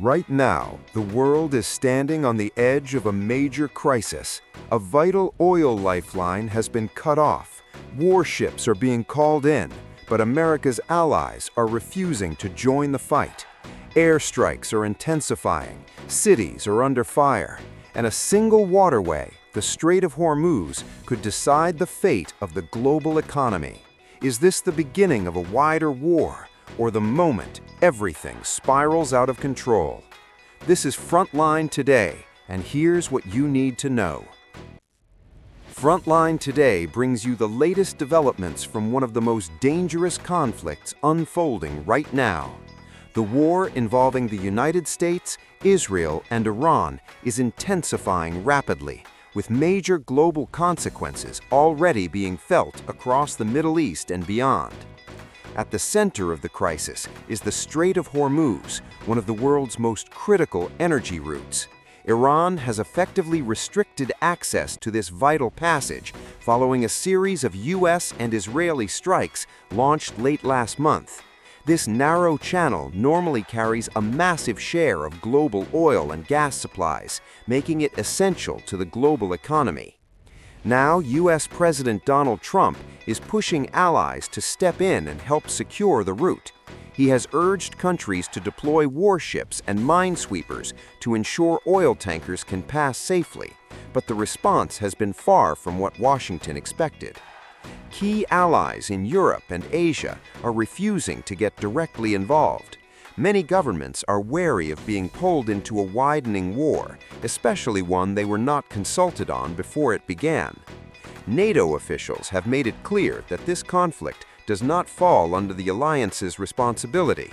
Right now, the world is standing on the edge of a major crisis. A vital oil lifeline has been cut off. Warships are being called in, but America's allies are refusing to join the fight. Airstrikes are intensifying, cities are under fire, and a single waterway, the Strait of Hormuz, could decide the fate of the global economy. Is this the beginning of a wider war, or the moment everything spirals out of control? This is Frontline Today, and here's what you need to know. Frontline Today brings you the latest developments from one of the most dangerous conflicts unfolding right now. The war involving the United States, Israel, and Iran is intensifying rapidly, with major global consequences already being felt across the Middle East and beyond. At the center of the crisis is the Strait of Hormuz, one of the world's most critical energy routes. Iran has effectively restricted access to this vital passage following a series of U.S. and Israeli strikes launched late last month. This narrow channel normally carries a massive share of global oil and gas supplies, making it essential to the global economy. Now, U.S. President Donald Trump is pushing allies to step in and help secure the route. He has urged countries to deploy warships and minesweepers to ensure oil tankers can pass safely, but the response has been far from what Washington expected. Key allies in Europe and Asia are refusing to get directly involved. Many governments are wary of being pulled into a widening war, especially one they were not consulted on before it began. NATO officials have made it clear that this conflict does not fall under the alliance's responsibility.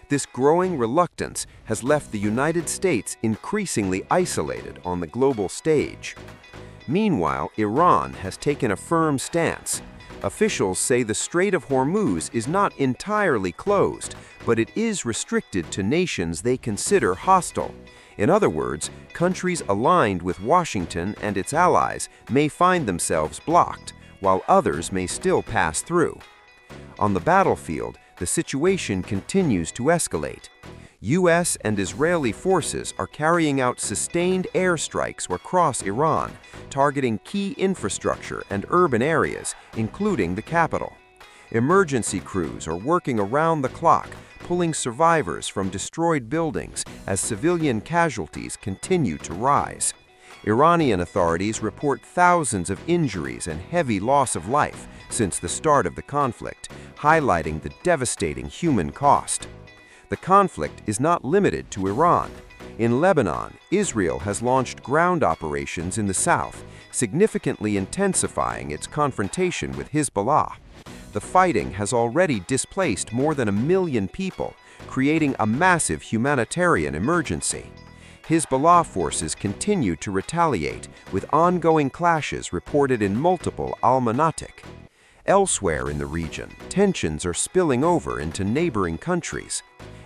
This growing reluctance has left the United States increasingly isolated on the global stage. Meanwhile, Iran has taken a firm stance. Officials say the Strait of Hormuz is not entirely closed, but it is restricted to nations they consider hostile. In other words, countries aligned with Washington and its allies may find themselves blocked, while others may still pass through. On the battlefield, the situation continues to escalate. U.S. and Israeli forces are carrying out sustained airstrikes across Iran, targeting key infrastructure and urban areas, including the capital. Emergency crews are working around the clock, pulling survivors from destroyed buildings as civilian casualties continue to rise. Iranian authorities report thousands of injuries and heavy loss of life since the start of the conflict, highlighting the devastating human cost. The conflict is not limited to Iran. In Lebanon, Israel has launched ground operations in the south, significantly intensifying its confrontation with Hezbollah. The fighting has already displaced more than 1 million people, creating a massive humanitarian emergency. Hezbollah forces continue to retaliate, with ongoing clashes reported in multiple almanatic. Elsewhere in the region, tensions are spilling over into neighboring countries.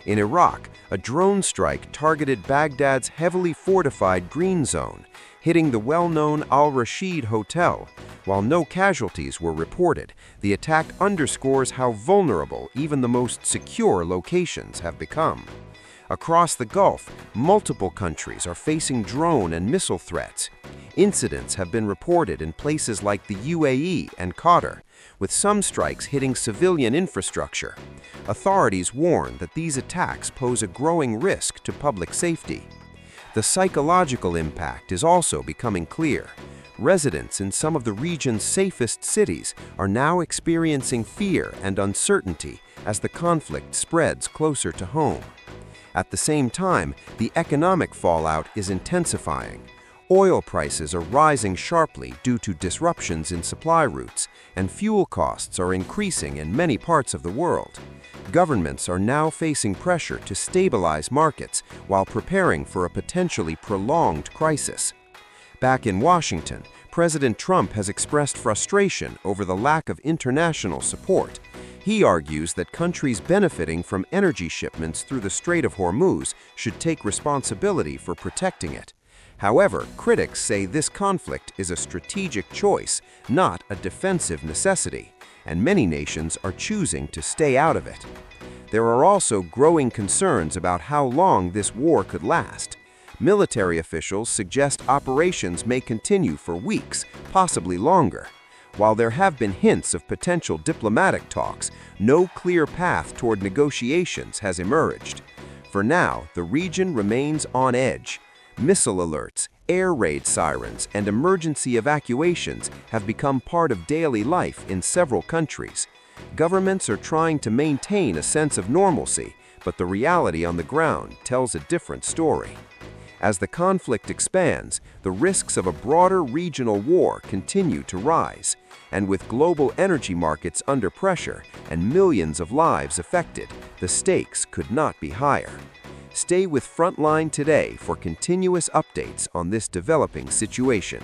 In Iraq, a drone strike targeted Baghdad's heavily fortified Green Zone, hitting the well-known Al-Rashid Hotel. While no casualties were reported, the attack underscores how vulnerable even the most secure locations have become. Across the Gulf, multiple countries are facing drone and missile threats. Incidents have been reported in places like the UAE and Qatar, with some strikes hitting civilian infrastructure. Authorities warn that these attacks pose a growing risk to public safety. The psychological impact is also becoming clear. Residents in some of the region's safest cities are now experiencing fear and uncertainty as the conflict spreads closer to home. At the same time, the economic fallout is intensifying. Oil prices are rising sharply due to disruptions in supply routes, and fuel costs are increasing in many parts of the world. Governments are now facing pressure to stabilize markets while preparing for a potentially prolonged crisis. Back in Washington, President Trump has expressed frustration over the lack of international support. He argues that countries benefiting from energy shipments through the Strait of Hormuz should take responsibility for protecting it. However, critics say this conflict is a strategic choice, not a defensive necessity, and many nations are choosing to stay out of it. There are also growing concerns about how long this war could last. Military officials suggest operations may continue for weeks, possibly longer. While there have been hints of potential diplomatic talks, no clear path toward negotiations has emerged. For now, the region remains on edge. Missile alerts, air raid sirens, and emergency evacuations have become part of daily life in several countries. Governments are trying to maintain a sense of normalcy, but the reality on the ground tells a different story. As the conflict expands, the risks of a broader regional war continue to rise. And with global energy markets under pressure and millions of lives affected, the stakes could not be higher. Stay with Frontline Today for continuous updates on this developing situation.